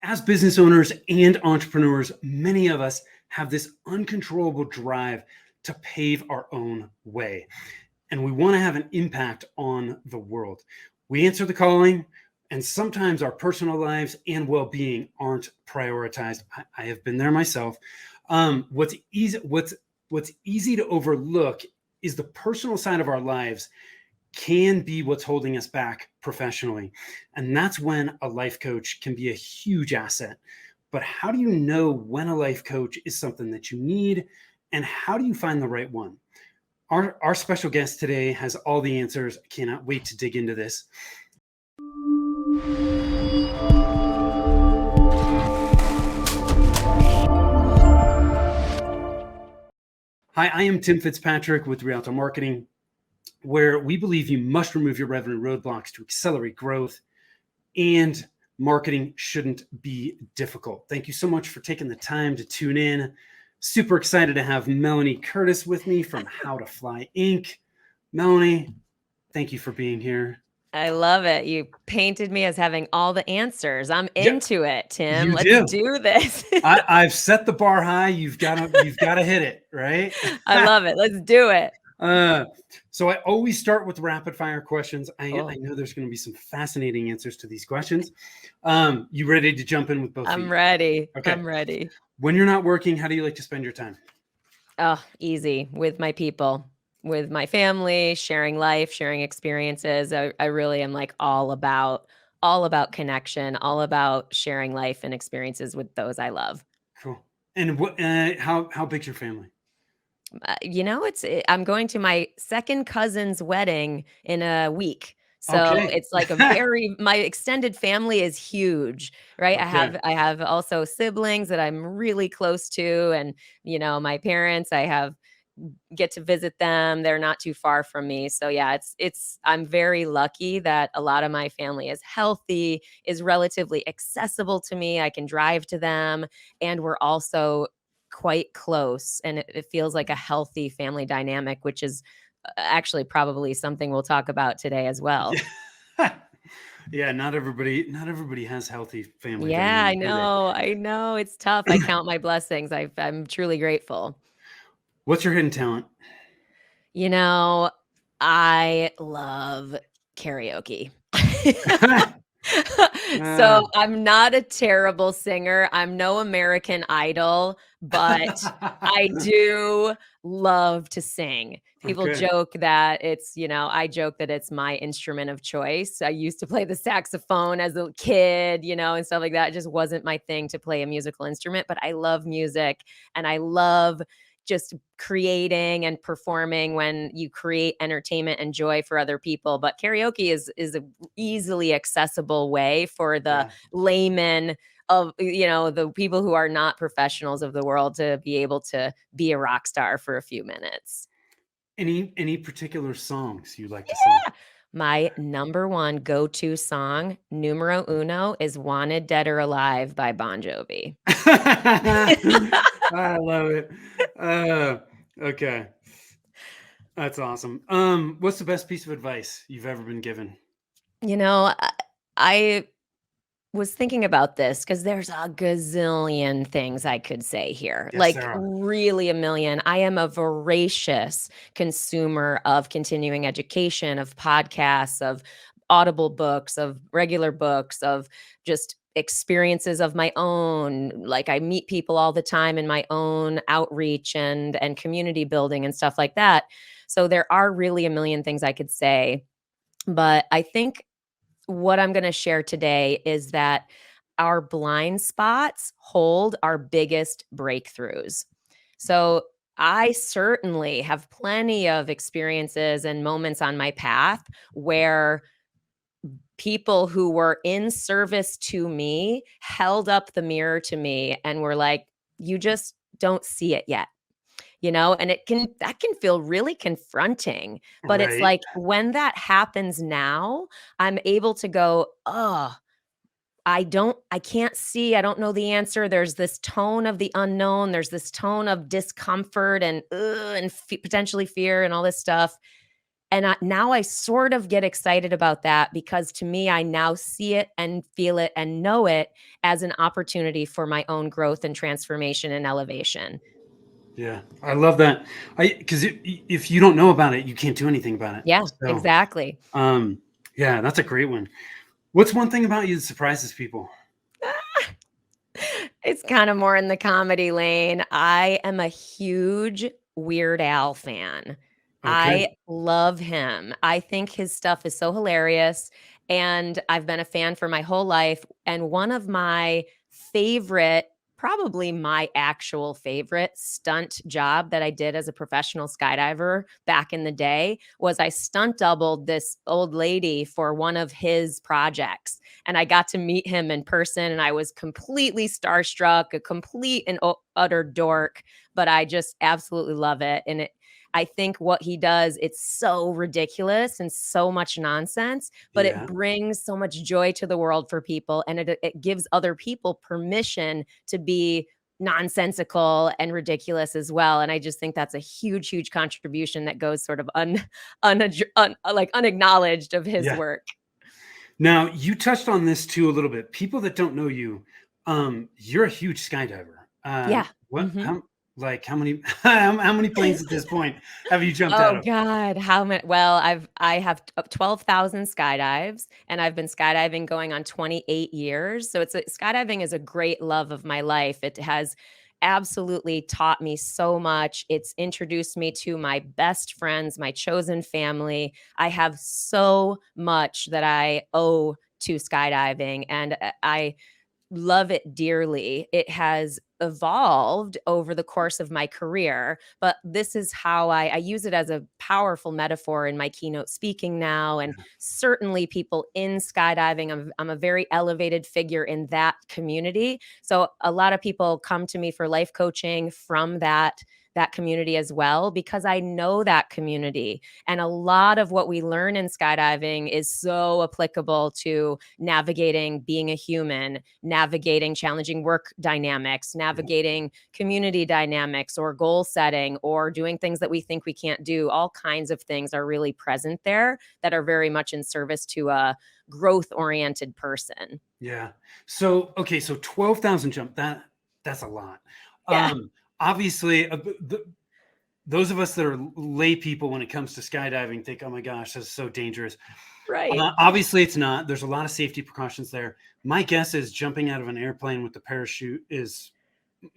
As business owners and entrepreneurs, many of us have this uncontrollable drive to pave our own way, and we want to have an impact on the world. We answer the calling, and sometimes our personal lives and well-being aren't prioritized. I have been there myself. What's easy to overlook is the personal side of our lives can be what's holding us back professionally. And that's when a life coach can be a huge asset. But how do you know when a life coach is something that you need, and how do you find the right one? Our special guest today has all the answers. I cannot wait to dig into this. Hi, I am Tim Fitzpatrick with Rialto Marketing, where we believe you must remove your revenue roadblocks to accelerate growth, and marketing shouldn't be difficult. Thank you so much for taking the time to tune in. Super excited to have Melanie Curtis with me from How to Fly Inc. Melanie, thank you for being here. I love it. You painted me as having all the answers. I'm into it, Tim. You Let's do this. I've set the bar high. You've got to hit it, right? I love it. Let's do it. So I always start with rapid fire questions. I know there's going to be some fascinating answers to these questions. You ready to jump in with both? I'm ready. Okay. I'm ready. When you're not working, how do you like to spend your time? Oh, easy. With my people, with my family, sharing life, sharing experiences. I really am like all about connection, all about sharing life and experiences with those I love. Cool. And what? How big's your family? I'm going to my second cousin's wedding in a week. So it's like my extended family is huge, right? Okay. I have also siblings that I'm really close to, and my parents, get to visit them. They're not too far from me. So yeah, I'm very lucky that a lot of my family is healthy, is relatively accessible to me. I can drive to them, and we're also quite close, and it feels like a healthy family dynamic, which is actually probably something we'll talk about today as well. Yeah, not everybody has healthy family. Yeah, I know. It's tough. I count my blessings. I'm truly grateful. What's your hidden talent? I love karaoke. So I'm not a terrible singer. I'm no American Idol, but I do love to sing. People joke that I joke that it's my instrument of choice. I used to play the saxophone as a kid, and stuff like that. It just wasn't my thing to play a musical instrument, but I love music, and I love just creating and performing when you create entertainment and joy for other people. But karaoke is an easily accessible way for the layman of, the people who are not professionals of the world to be able to be a rock star for a few minutes. Any particular songs you like to sing? My number one go-to song, numero uno, is Wanted Dead or Alive by Bon Jovi. I love it. Okay. That's awesome. What's the best piece of advice you've ever been given? I was thinking about this because there's a gazillion things I could say here. Yes, really a million. I am a voracious consumer of continuing education, of podcasts, of Audible books, of regular books, of just experiences of my own. Like, I meet people all the time in my own outreach and community building and stuff like that. So there are really a million things I could say. But I think what I'm going to share today is that our blind spots hold our biggest breakthroughs. So I certainly have plenty of experiences and moments on my path where people who were in service to me held up the mirror to me and were like, you just don't see it yet. And that can feel really confronting, but it's like when that happens now, I'm able to go, oh, I can't see, I don't know the answer. There's this tone of the unknown. There's this tone of discomfort and potentially fear and all this stuff. And now I sort of get excited about that, because to me, I now see it and feel it and know it as an opportunity for my own growth and transformation and elevation. Yeah, I love that. Because if you don't know about it, you can't do anything about it. Yeah, So, exactly. um, yeah, that's a great one. What's one thing about you that surprises people? It's kind of more in the comedy lane. I am a huge Weird Al fan. I Okay. love him. I think his stuff is so hilarious, and I've been a fan for my whole life. And one of my favorite, probably my actual favorite stunt job that I did as a professional skydiver back in the day was I stunt doubled this old lady for one of his projects, and I got to meet him in person, and I was completely starstruck, a complete and utter dork, but I just absolutely love it. And I think what he does, it's so ridiculous and so much nonsense, but it Yeah. brings so much joy to the world for people, and it gives other people permission to be nonsensical and ridiculous as well. And I just think that's a huge, huge contribution that goes sort of like unacknowledged of his Yeah. work. Now, you touched on this too a little bit. People that don't know you, you're a huge skydiver. Yeah. What? Mhm. How many? How many planes at this point have you jumped out Oh of? god, how many? Well, I have 12,000 skydives, and I've been skydiving going on 28 years. So skydiving is a great love of my life. It has absolutely taught me so much. It's introduced me to my best friends, my chosen family. I have so much that I owe to skydiving, and I love it dearly. It has evolved over the course of my career, but this is how I use it as a powerful metaphor in my keynote speaking now. And certainly people in skydiving, I'm a very elevated figure in that community. So a lot of people come to me for life coaching from that community as well, because I know that community. And a lot of what we learn in skydiving is so applicable to navigating being a human, navigating challenging work dynamics, navigating community dynamics, or goal setting, or doing things that we think we can't do. All kinds of things are really present there that are very much in service to a growth oriented person. Yeah. So okay, so 12,000 jump. That's a lot. Yeah, Obviously, those of us that are lay people when it comes to skydiving think, "Oh my gosh, that's so dangerous." right. Obviously, it's not. There's a lot of safety precautions there. My guess is jumping out of an airplane with the parachute is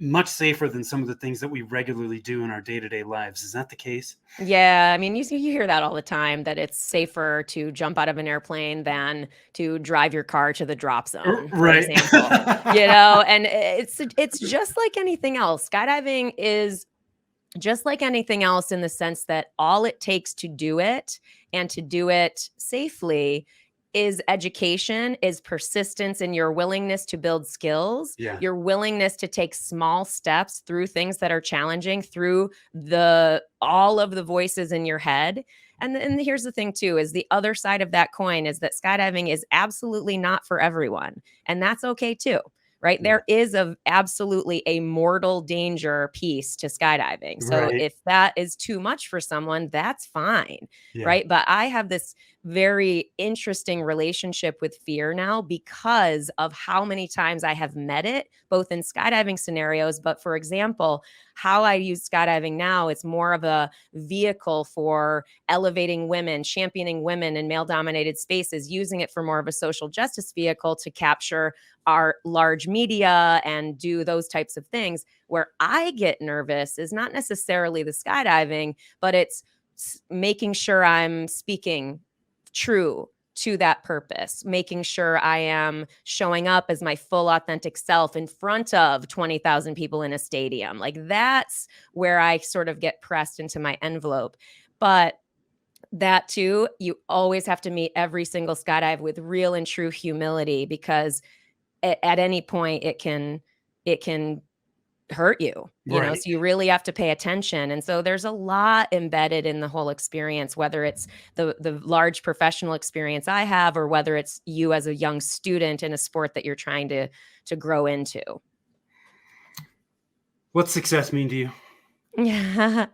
much safer than some of the things that we regularly do in our day-to-day lives. Is that the case? Yeah, I mean, you hear that all the time, that it's safer to jump out of an airplane than to drive your car to the drop zone, for Right. example. And it's just like anything else. Skydiving is just like anything else in the sense that all it takes to do it, and to do it safely, is education, is persistence, and your willingness to build skills, Yeah. your willingness to take small steps through things that are challenging, through the all of the voices in your head. And here's the thing too, is the other side of that coin is that skydiving is absolutely not for everyone, and that's okay too. Right? Yeah. There is absolutely a mortal danger piece to skydiving. So Right. if that is too much for someone, that's fine. Yeah. Right? But I have this very interesting relationship with fear now, because of how many times I have met it, both in skydiving scenarios. But for example, how I use skydiving now, it's more of a vehicle for elevating women, championing women in male dominated spaces, using it for more of a social justice vehicle to capture our large media and do those types of things. Where I get nervous is not necessarily the skydiving, but it's making sure I'm speaking true to that purpose, making sure I am showing up as my full authentic self in front of 20,000 people in a stadium. Like that's where I sort of get pressed into my envelope. But that too, you always have to meet every single skydive with real and true humility, because at any point it can hurt you, Right. so you really have to pay attention. And so there's a lot embedded in the whole experience, whether it's the large professional experience I have, or whether it's you as a young student in a sport that you're trying to grow into. What's success mean to you? Yeah.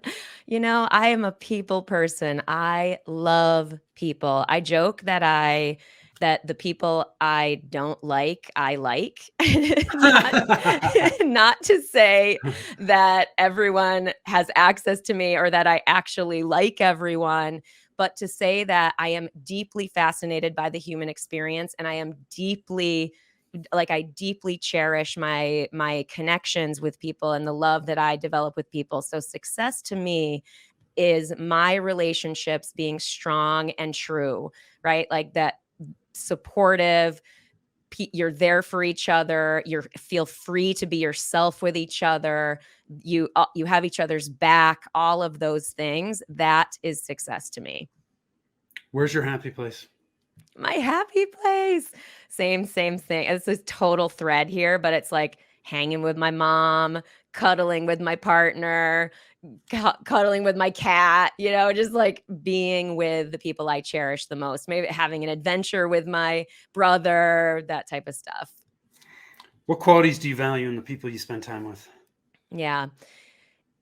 I am a people person. I love people. I joke that the people I don't like, I like. Not not to say that everyone has access to me or that I actually like everyone, but to say that I am deeply fascinated by the human experience, and I deeply cherish my connections with people and the love that I develop with people. So success to me is my relationships being strong and true, right? Like that supportive, you're there for each other, you feel free to be yourself with each other, you have each other's back, all of those things. That is success to me. Where's your happy place? My happy place. Same thing. It's this total thread here, but it's like hanging with my mom, cuddling with my partner, cuddling with my cat, just like being with the people I cherish the most. Maybe having an adventure with my brother, that type of stuff. What qualities do you value in the people you spend time with? Yeah.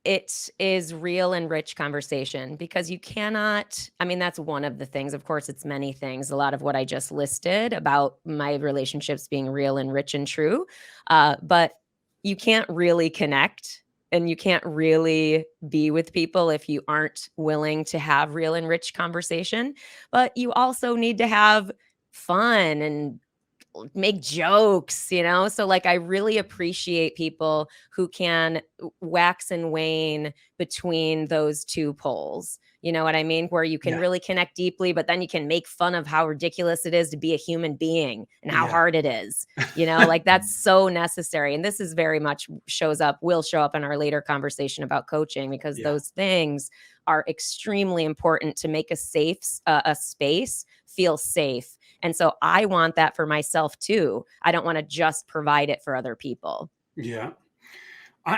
It is real and rich conversation because you cannot, I mean, that's one of the things. Of course, it's many things. A lot of what I just listed about my relationships being real and rich and true. But you can't really connect and you can't really be with people if you aren't willing to have real and rich conversation. But you also need to have fun and make jokes. So like I really appreciate people who can wax and wane between those two poles. You know what I mean? Where you can Yeah. really connect deeply, but then you can make fun of how ridiculous it is to be a human being and how Yeah. hard it is. Like that's so necessary. And this is very much will show up in our later conversation about coaching, because Yeah. those things are extremely important to make a space feel safe. And so I want that for myself too. I don't want to just provide it for other people. Yeah.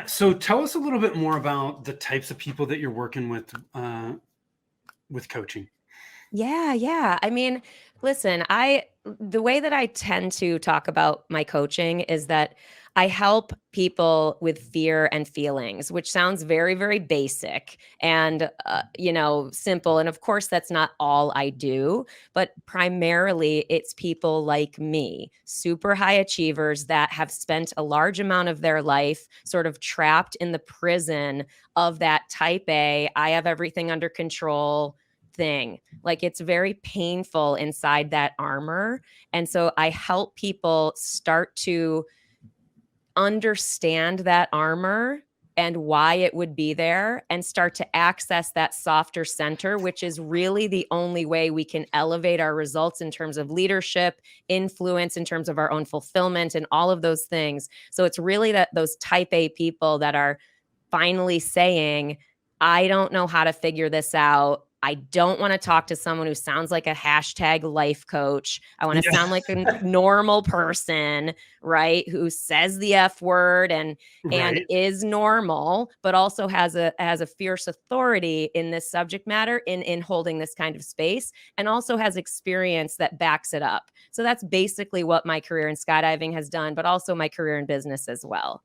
So tell us a little bit more about the types of people that you're working with coaching. Yeah, yeah. I mean, listen, the way that I tend to talk about my coaching is that I help people with fear and feelings, which sounds very, very basic and simple. And of course, that's not all I do, but primarily it's people like me, super high achievers that have spent a large amount of their life sort of trapped in the prison of that type A, I have everything under control thing. Like it's very painful inside that armor. And so I help people start to understand that armor and why it would be there and start to access that softer center, which is really the only way we can elevate our results in terms of leadership, influence, in terms of our own fulfillment, and all of those things. So it's really that those type A people that are finally saying, I don't know how to figure this out. I don't want to talk to someone who sounds like a hashtag life coach. I want to Yeah. sound like a normal person, right? Who says the F word and Right. is normal, but also has a fierce authority in this subject matter, in holding this kind of space, and also has experience that backs it up. So that's basically what my career in skydiving has done, but also my career in business as well.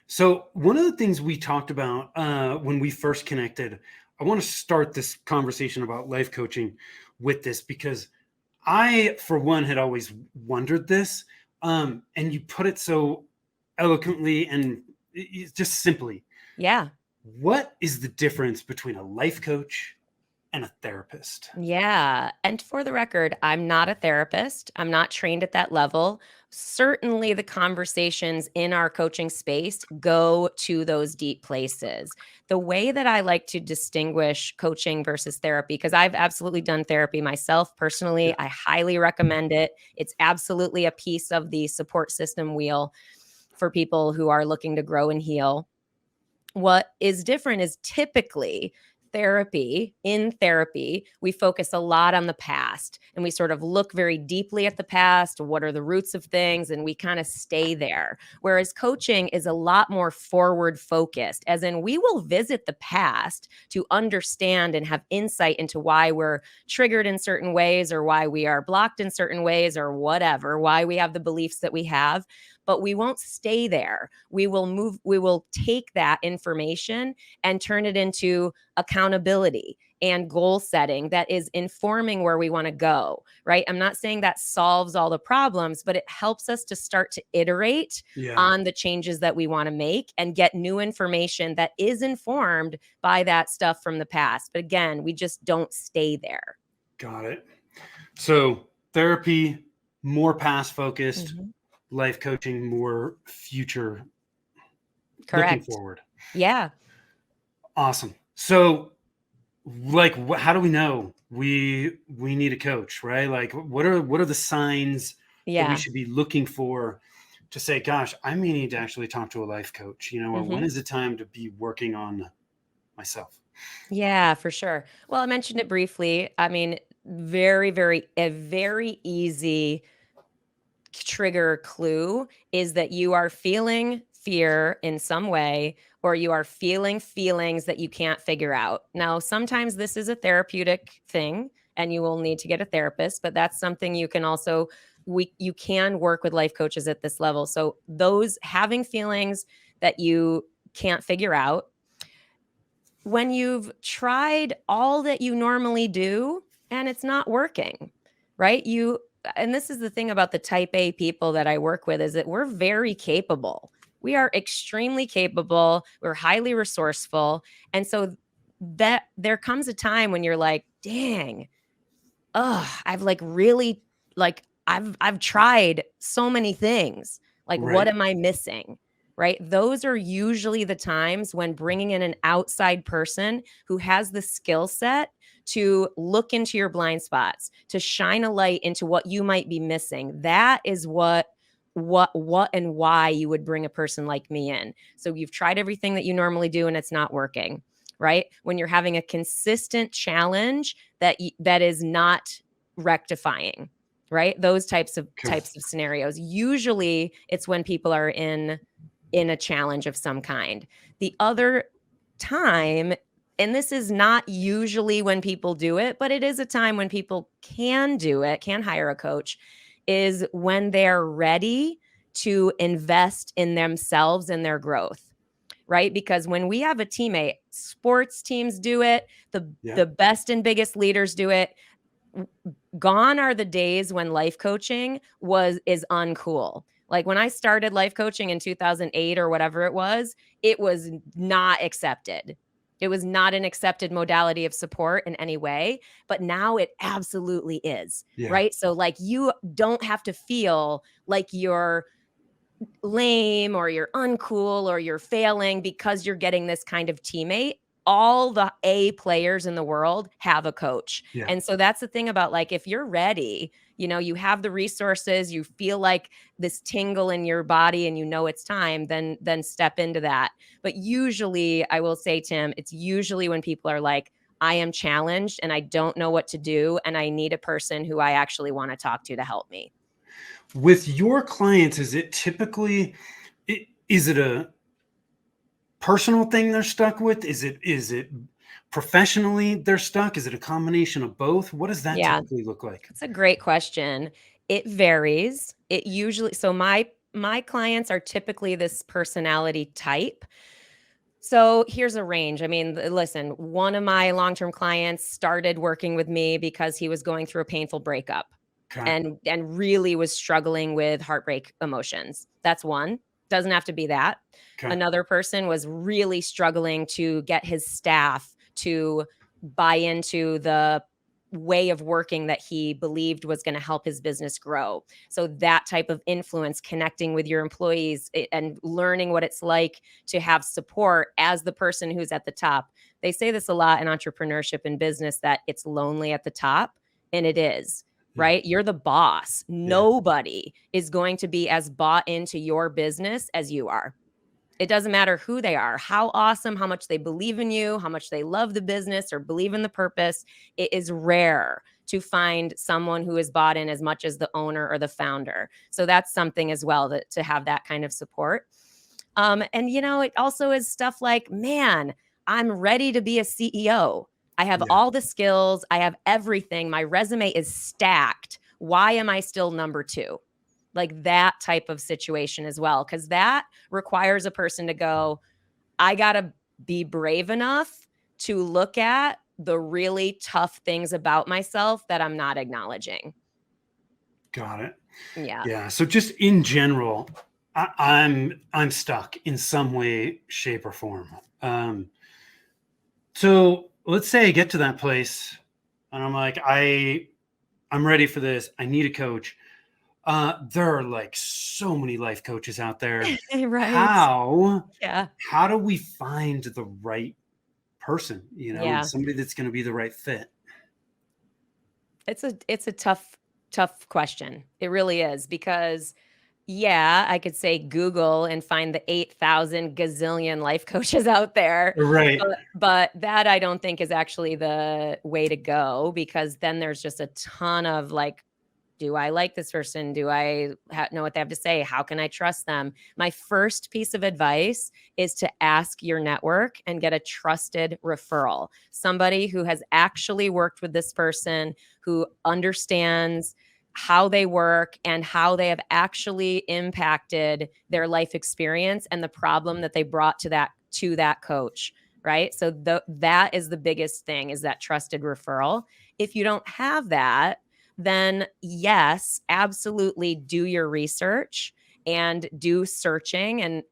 So one of the things we talked about when we first connected, I want to start this conversation about life coaching with this because I, for one, had always wondered this, and you put it so eloquently and just simply. Yeah. What is the difference between a life coach and a therapist? Yeah. And for the record, I'm not a therapist. I'm not trained at that level. Certainly, the conversations in our coaching space go to those deep places. The way that I like to distinguish coaching versus therapy, because I've absolutely done therapy myself personally, Yeah. I highly recommend it. It's absolutely a piece of the support system wheel for people who are looking to grow and heal. What is different is typically in therapy, we focus a lot on the past and we sort of look very deeply at the past. What are the roots of things? And we kind of stay there. Whereas coaching is a lot more forward focused, as in we will visit the past to understand and have insight into why we're triggered in certain ways or why we are blocked in certain ways or whatever, why we have the beliefs that we have. but we won't stay there. We will take that information and turn it into accountability and goal setting that is informing where we want to go, right? I'm not saying that solves all the problems, but it helps us to start to iterate on the changes that we want to make and get new information that is informed by that stuff from the past. But again, we just don't stay there. Got it. So therapy, more past focused, life coaching, more future looking Correct. forward. Yeah. Awesome. So like, how do we know we need a coach, right? Like, what are the signs that we should be looking for to say, gosh, I may need to actually talk to a life coach, or when is it time to be working on myself? Yeah, for sure. Well, I mentioned it briefly. I mean, a very easy trigger clue is that you are feeling fear in some way, or you are feeling feelings that you can't figure out. Now, sometimes this is a therapeutic thing and you will need to get a therapist, but that's something you can also you can work with life coaches at this level. So those having feelings that you can't figure out, when you've tried all that you normally do and it's not working, right? And this is the thing about the type A people that I work with, is that we're very capable. We are extremely capable. We're highly resourceful. And so that there comes a time when you're like, dang, I've like really like I've tried so many things. Like, what Right. am I missing? Right? Those are usually the times when bringing in an outside person who has the skill set to look into your blind spots, to shine a light into what you might be missing. That is what and why you would bring a person like me in. So you've tried everything that you normally do and it's not working, right? When you're having a consistent challenge that is not rectifying, right? Those types of scenarios. Usually it's when people are in a challenge of some kind. The other time, and this is not usually when people do it, but it is a time when people can do it, can hire a coach, is when they're ready to invest in themselves and their growth, right? Because when we have a teammate, sports teams do it, the best and biggest leaders do it. Gone are the days when life coaching is uncool. Like when I started life coaching in 2008 or whatever it was not accepted. It was not an accepted modality of support in any way, but now it absolutely is, right? So like you don't have to feel like you're lame or you're uncool or you're failing because you're getting this kind of teammate. All the A players in the world have a coach. And so that's the thing about, like, if you're ready, you have the resources, you feel like this tingle in your body and it's time, then step into that. But usually, I will say, Tim, it's usually when people are like, I am challenged and I don't know what to do and I need a person who I actually want to talk to help me. With your clients, is it typically, is it a personal thing they're stuck with? Is it professionally they're stuck? Is it a combination of both? What does that typically look like? That's a great question. It varies. It usually, so my clients are typically this personality type. So here's a range. I mean, listen, one of my long-term clients started working with me because he was going through a painful breakup and really was struggling with heartbreak emotions. That's one. Doesn't have to be that. Another person was really struggling to get his staff to buy into the way of working that he believed was going to help his business grow. So that type of influence, connecting with your employees and learning what it's like to have support as the person who's at the top. They say this a lot in entrepreneurship and business, that it's lonely at the top, and it is. Right? You're the boss. Nobody is going to be as bought into your business as you are. It doesn't matter who they are, how awesome, how much they believe in you, how much they love the business or believe in the purpose. It is rare to find someone who is bought in as much as the owner or the founder. So that's something as well, that to have that kind of support. And it also is stuff like, man, I'm ready to be a CEO. I have all the skills. I have everything. My resume is stacked. Why am I still number two? like that type of situation as well, because that requires a person to go, I got to be brave enough to look at the really tough things about myself that I'm not acknowledging. Got it. Yeah. Yeah. So just in general, I'm stuck in some way, shape, or form. So let's say I get to that place and I'm like, I'm ready for this. I need a coach. There are like so many life coaches out there. Right. How Yeah. how do we find the right person, and Yeah. somebody that's going to be the right fit? It's a tough question. It really is, because yeah, I could say Google and find the 8,000 gazillion life coaches out there, Right. but that I don't think is actually the way to go, because then there's just a ton of like, do I like this person? Do I know what they have to say? How can I trust them? My first piece of advice is to ask your network and get a trusted referral. Somebody who has actually worked with this person, who understands how they work and how they have actually impacted their life experience and the problem that they brought to that coach, right? So that is the biggest thing, is that trusted referral. If you don't have that, then yes, absolutely do your research and do searching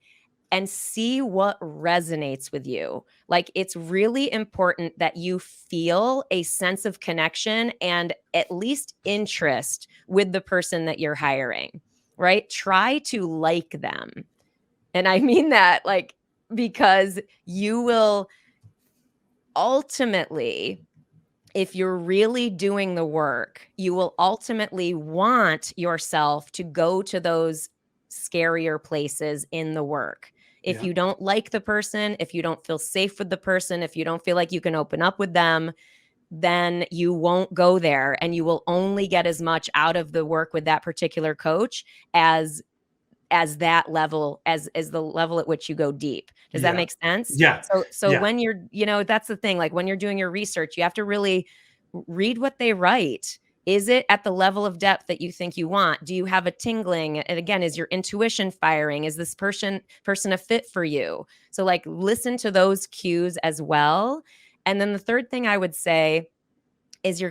and see what resonates with you. Like, it's really important that you feel a sense of connection and at least interest with the person that you're hiring, right? Try to like them. And I mean that, like, because you will ultimately, if you're really doing the work, you will ultimately want yourself to go to those scarier places in the work. If Yeah. you don't like the person, if you don't feel safe with the person, if you don't feel like you can open up with them, then you won't go there, and you will only get as much out of the work with that particular coach as that level, as the level at which you go deep. Does that Yeah. make sense? Yeah. So Yeah. when you're, that's the thing, like when you're doing your research, you have to really read what they write. Is it at the level of depth that you think you want? Do you have a tingling? And again, is your intuition firing? Is this person a fit for you? So like, listen to those cues as well. And then the third thing I would say is,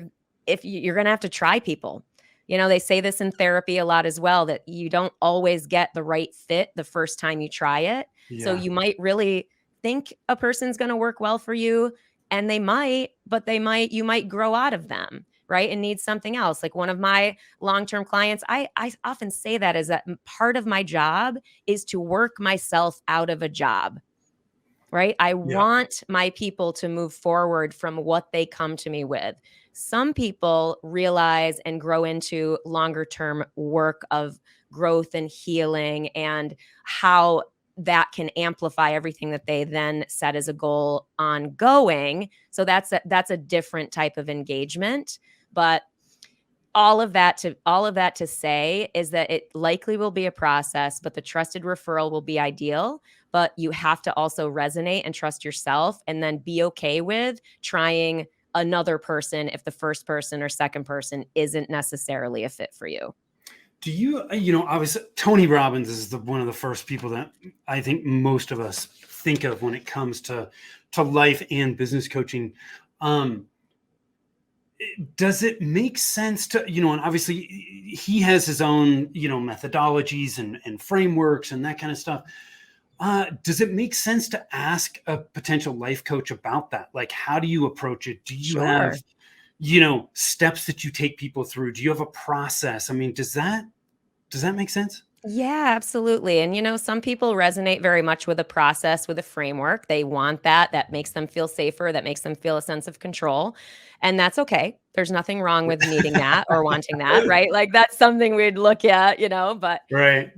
if you're going to have to try people. They say this in therapy a lot as well, that you don't always get the right fit the first time you try it. So Yeah. you might really think a person's going to work well for you, and they might, but you might grow out of them, right? And need something else. Like one of my long-term clients, I often say that, is that part of my job is to work myself out of a job. Right? I Yeah. want my people to move forward from what they come to me with. Some people realize and grow into longer term work of growth and healing, and how that can amplify everything that they then set as a goal ongoing. So that's a different type of engagement. But all of that to say is that it likely will be a process, but the trusted referral will be ideal. But you have to also resonate and trust yourself, and then be okay with trying another person if the first person or second person isn't necessarily a fit for you. Do you, Tony Robbins is one of the first people that I think most of us think of when it comes to life and business coaching. Um, does it make sense to, and obviously he has his own, methodologies and frameworks and that kind of stuff. Does it make sense to ask a potential life coach about that? Like, how do you approach it? Do you have, Sure. steps that you take people through? Do you have a process? I mean, does that make sense? Yeah, absolutely. And some people resonate very much with a process, with a framework. They want that makes them feel safer, that makes them feel a sense of control. And that's okay. There's nothing wrong with needing that or wanting that, right? Like, that's something we'd look at, but Right.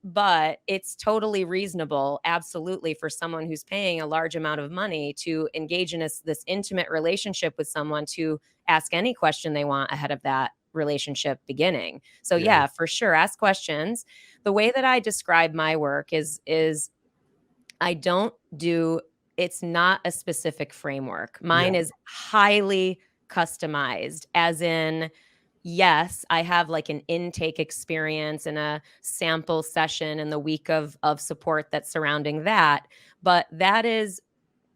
but it's totally reasonable, absolutely, for someone who's paying a large amount of money to engage in this intimate relationship with someone, to ask any question they want ahead of that relationship beginning. So Yeah. yeah, for sure, ask questions. The way that I describe my work is I don't do it's not a specific framework. Yeah. Mine is highly customized, as in, yes, I have like an intake experience and a sample session and the week of support that's surrounding that. But that is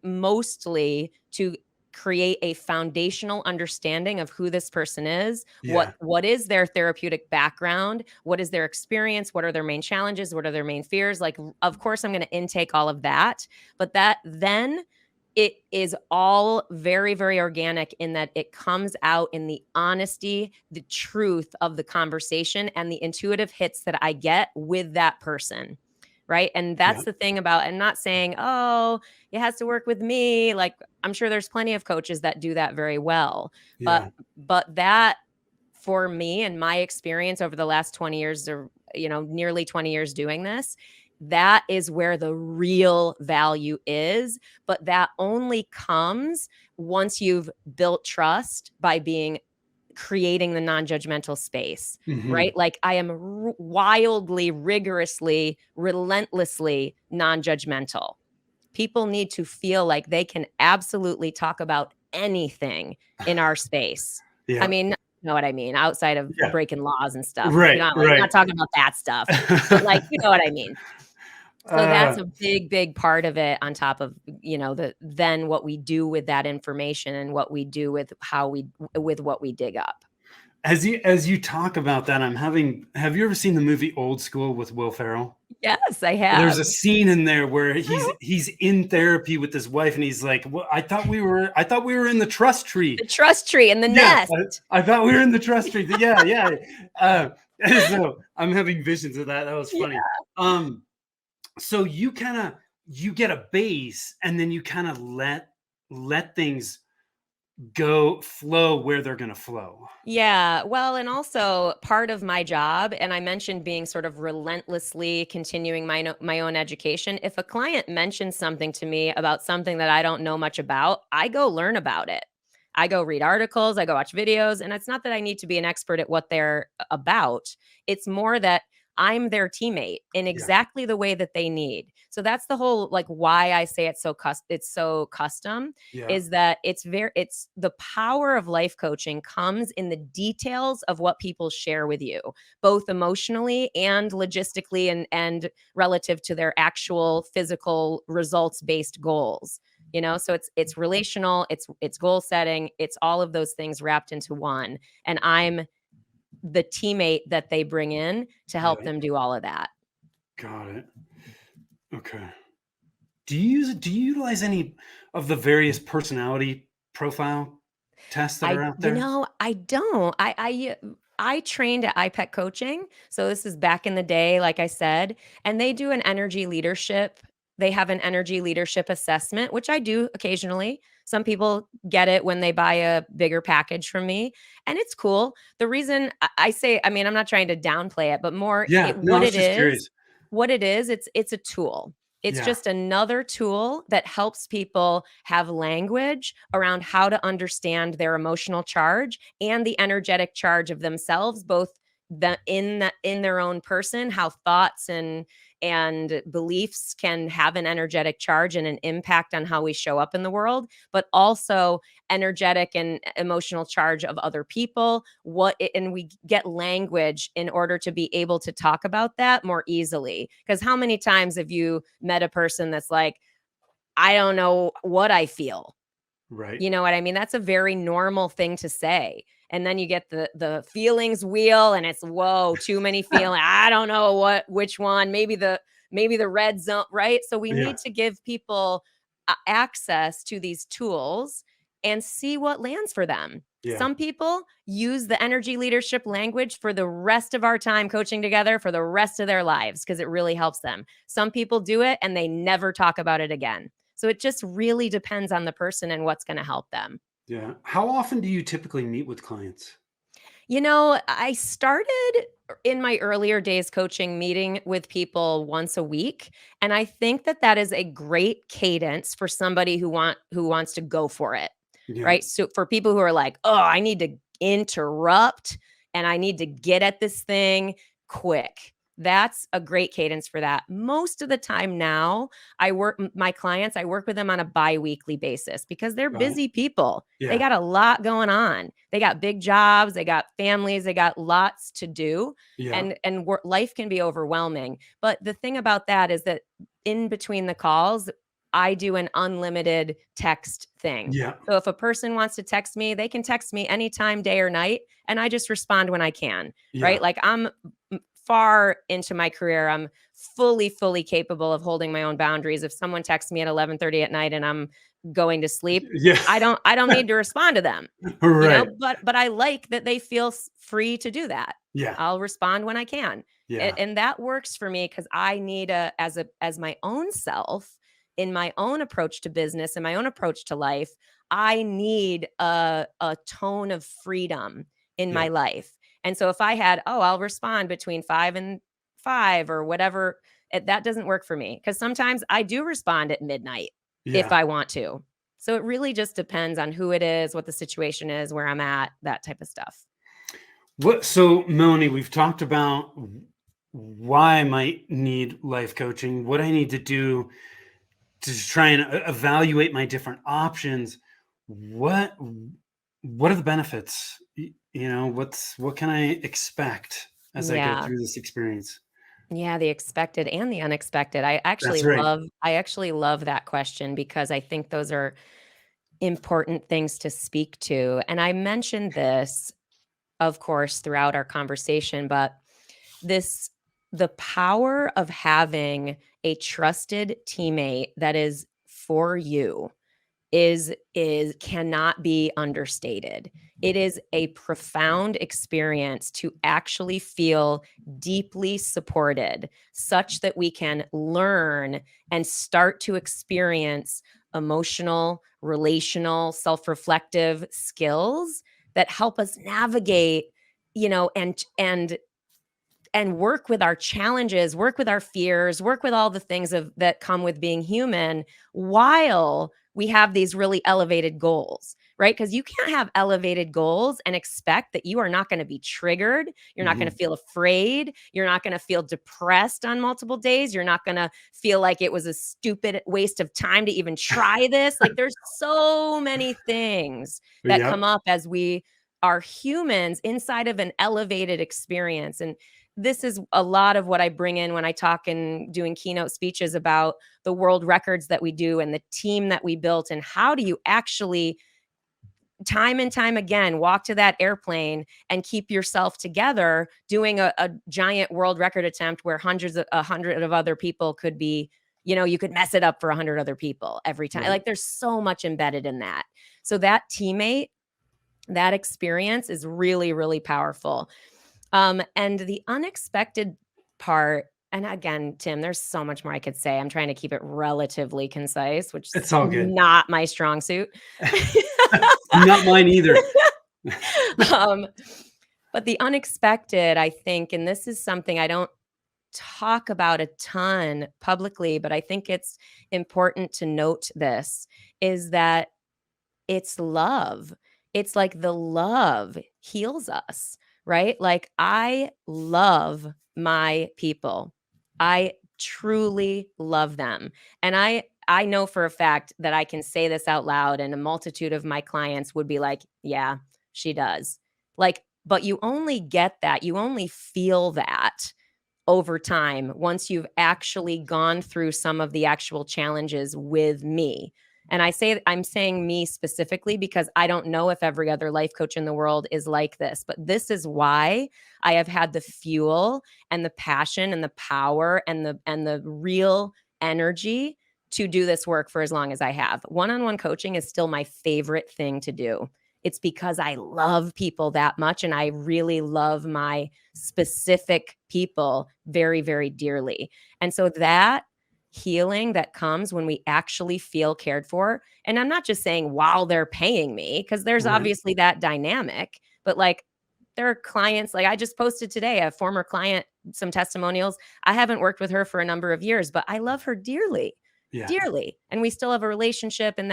mostly to create a foundational understanding of who this person is, Yeah. what is their therapeutic background, what is their experience, what are their main challenges, what are their main fears. Like, of course I'm going to intake all of that, but that then it is all very, very organic in that it comes out in the honesty, the truth of the conversation, and the intuitive hits that I get with that person. Right. And Yeah. that's the thing about, and not saying, oh, it has to work with me. Like, I'm sure there's plenty of coaches that do that very well. But, Yeah. but that for me and my experience over the last 20 years or, nearly 20 years doing this, that is where the real value is. But that only comes once you've built trust by creating the non-judgmental space, Hmm. right? Like I am wildly, rigorously, relentlessly non-judgmental. People need to feel like they can absolutely talk about anything in our space. I Yeah. mean, you know what I mean, outside of Yeah. breaking laws and stuff. Right. Right. Not talking about that stuff, but like, you know what I mean? So Uh, that's a big, big part of it on top of, then what we do with that information and what we do with with what we dig up. as you talk about that, have you ever seen the movie Old School with Will Ferrell? Yes, I There's a have. scene in there where he's in therapy with his wife, and he's like, "Well, I thought we were in the trust tree." The trust tree and the Yeah, nest. I thought we were in the trust tree. Yeah, yeah. Uh, so I'm having visions of that. That was Yeah. funny. Um, so you get a base, and then you kind of let things go flow where they're gonna flow. Yeah. Well, and also part of my job, and I mentioned being sort of relentlessly continuing my own education. If a client mentions something to me about something that I don't know much about, I go learn about it. I go read articles, I go watch videos, and it's not that I need to be an expert at what they're about. It's more that I'm their teammate in Yeah, exactly the way that they need. So that's the whole like why I say it's so custom yeah, is that it's the power of life coaching comes in the details of what people share with you, both emotionally and logistically and relative to their actual physical results based goals. So it's relational, it's goal setting, it's all of those things wrapped into one. And I'm the teammate that they bring in to help yeah. them do all of that. Got it. Okay. Do you utilize any of the various personality profile tests that are out there? I don't. I trained at IPEC coaching. So this is back in the day, like I said, and they do an energy leadership. They have an energy leadership assessment, which I do occasionally. Some people get it when they buy a bigger package from me, and it's cool. The reason I say, I mean, I'm not trying to downplay it, but more Yeah. No, I was just curious. it's a tool. It's Yeah. just another tool that helps people have language around how to understand their emotional charge and the energetic charge of themselves, both in their own person, how thoughts and beliefs can have an energetic charge and an impact on how we show up in the world, but also energetic and emotional charge of other people. And we get language in order to be able to talk about that more easily. Because how many times have you met a person that's like, I don't know what I feel? Right. You know what I mean? That's a very normal thing to say. And then you get the feelings wheel and it's whoa, too many feeling. I don't know which one. Maybe the red zone, right? So we Yeah. need to give people access to these tools and see what lands for them. Yeah. Some people use the energy leadership language for the rest of our time coaching together for the rest of their lives because it really helps them. Some people do it and they never talk about it again. So it just really depends on the person and what's going to help them. Yeah. How often do you typically meet with clients? I started in my earlier days coaching meeting with people once a week, and I think that that is a great cadence for somebody who wants to go for it. Yeah. Right? So for people who are like, "Oh, I need to interrupt and I need to get at this thing quick." that's a great cadence for that. Most of the time now, my clients, I work with them on a bi-weekly basis because they're Right. busy people. They Yeah. got a lot going on. They got big jobs, they got families, they got lots to do. Yeah. And life can be overwhelming. But the thing about that is that in between the calls, I do an unlimited text thing. Yeah. So if a person wants to text me, they can text me anytime, day or night, and I just respond when I can, Yeah. right? Like I'm far into my career. I'm fully capable of holding my own boundaries. If someone texts me at 11:30 at night and I'm going to sleep, Yeah. I don't need to respond to them, Right. but I like that they feel free to do that. Yeah. I'll respond when I can. Yeah. And that works for me because I need as my own self in my own approach to business and my own approach to life, I need a tone of freedom in Yeah. my life. And so if I had, oh, I'll respond between 5 and 5 or whatever, that doesn't work for me because sometimes I do respond at midnight if Yeah. I want to. So it really just depends on who it is, what the situation is, where I'm at, that type of stuff. So Melanie, we've talked about why I might need life coaching, what I need to do to try and evaluate my different options. What what are the benefits? What can I expect as I go Yeah. through this experience? Yeah, the expected and the unexpected. That's right. I actually love that question because I think those are important things to speak to. And I mentioned this, of course, throughout our conversation, but this the power of having a trusted teammate that is for you is cannot be understated. It is a profound experience to actually feel deeply supported such that we can learn and start to experience emotional, relational, self-reflective skills that help us navigate, and work with our challenges, work with our fears, work with all the things that come with being human while we have these really elevated goals, right? Because you can't have elevated goals and expect that you are not going to be triggered. You're not going to Mhm. feel afraid. You're not going to feel depressed on multiple days. You're not going to feel like it was a stupid waste of time to even try this. Like there's so many things that Yep. come up as we are humans inside of an elevated experience. And this is a lot of what I bring in when I talk and doing keynote speeches about the world records that we do and the team that we built and how do you actually time and time again walk to that airplane and keep yourself together doing a giant world record attempt where a hundred of other people could be, you could mess it up for 100 other people every time. Right. Like there's so much embedded in that. So that teammate, that experience is really, really powerful. And the unexpected part, and again, Tim, there's so much more I could say. I'm trying to keep it relatively concise, which is It's all good. not my strong suit. Not mine either. um, but the unexpected, I think, and this is something I don't talk about a ton publicly, but I think it's important to note this is that it's love. It's like the love heals us, right? Like I love my people. I truly love them. And I know for a fact that I can say this out loud and a multitude of my clients would be like, "Yeah, she does." Like, but you only get that. You only feel that over time once you've actually gone through some of the actual challenges with me. And I'm saying me specifically because I don't know if every other life coach in the world is like this, but this is why I have had the fuel and the passion and the power and the real energy to do this work for as long as I have. One-on-one coaching is still my favorite thing to do. It's because I love people that much and I really love my specific people very, very dearly. And so that healing that comes when we actually feel cared for, and I'm not just saying while they're paying me, because there's Right. obviously that dynamic, but like there are clients, like I just posted today, a former client, some testimonials. I haven't worked with her for a number of years, but I love her dearly, Yeah. dearly. And we still have a relationship, and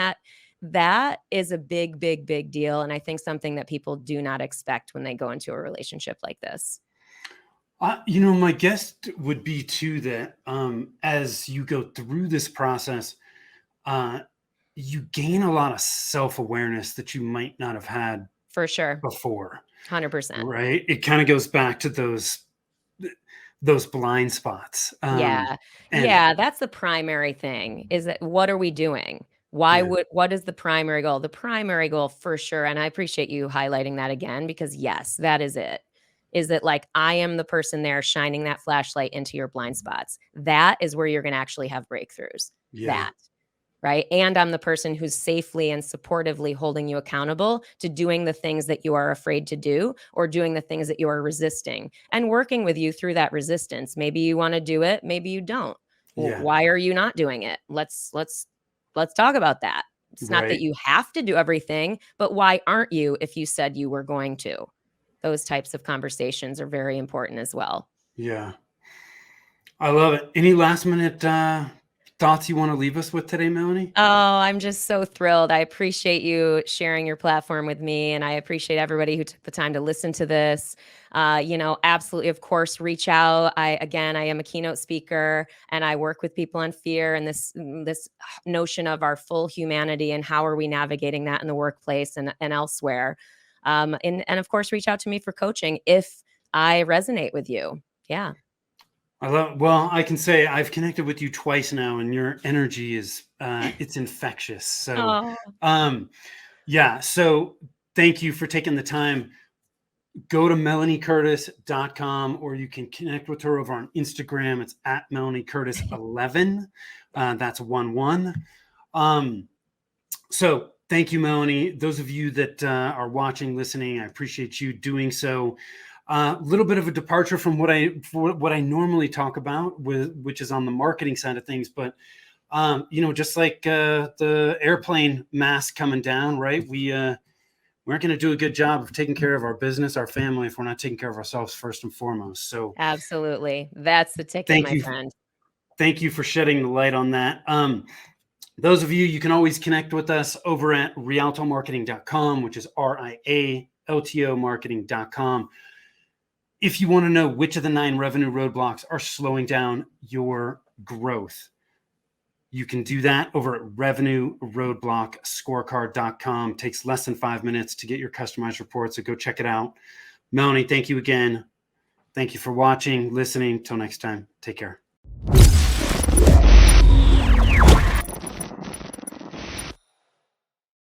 that is a big, big, big deal. And I think something that people do not expect when they go into a relationship like this. My guess would be too that as you go through this process, uh, you gain a lot of self-awareness that you might not have had For sure. before, 100%. right? It kind of goes back to those blind spots. Yeah. And Yeah, that's the primary thing, is that what are we doing? Why yeah, would what is the primary goal? The primary goal for sure, and I appreciate you highlighting that again because yes, that is it. Is that like I am the person there shining that flashlight into your blind spots. That is where you're going to actually have breakthroughs. yeah, That. Right? And I'm the person who's safely and supportively holding you accountable to doing the things that you are afraid to do or doing the things that you are resisting and working with you through that resistance. Maybe you want to do it, maybe you don't. yeah, Why are you not doing it? Let's talk about that. It's not that right. you have to do everything, but why aren't you if you said you were going to? Those types of conversations are very important as well. Yeah. I love it. Any last minute thoughts you want to leave us with today, Melanie? Oh, I'm just so thrilled. I appreciate you sharing your platform with me, and I appreciate everybody who took the time to listen to this. Absolutely, of course, reach out. I am a keynote speaker, and I work with people on fear and this notion of our full humanity and how are we navigating that in the workplace and elsewhere. And of course, reach out to me for coaching if I resonate with you. Yeah. Well, I can say I've connected with you twice now, and your energy is it's infectious. So, Oh, um, yeah. So, thank you for taking the time. Go to melaniecurtis.com, or you can connect with her over on Instagram. It's at melaniecurtis11. That's 1 1. Um, so, thank you, Melanie. Those of you that are watching, listening, I appreciate you doing so. A little bit of a departure from what I normally talk about, which is on the marketing side of things. But just like the airplane mask coming down, right? We aren't going to do a good job of taking care of our business, our family, if we're not taking care of ourselves first and foremost. So absolutely. That's the ticket, thank my you, friend. thank you for shedding the light on that. Those of you can always connect with us over at rialtomarketing.com, which is RIALTO marketing.com. If you want to know which of the 9 revenue roadblocks are slowing down your growth, you can do that over at revenueroadblockscorecard.com. Takes less than 5 minutes to get your customized report, so go check it out. Melanie, thank you again. Thank you for watching, listening. Till next time, take care.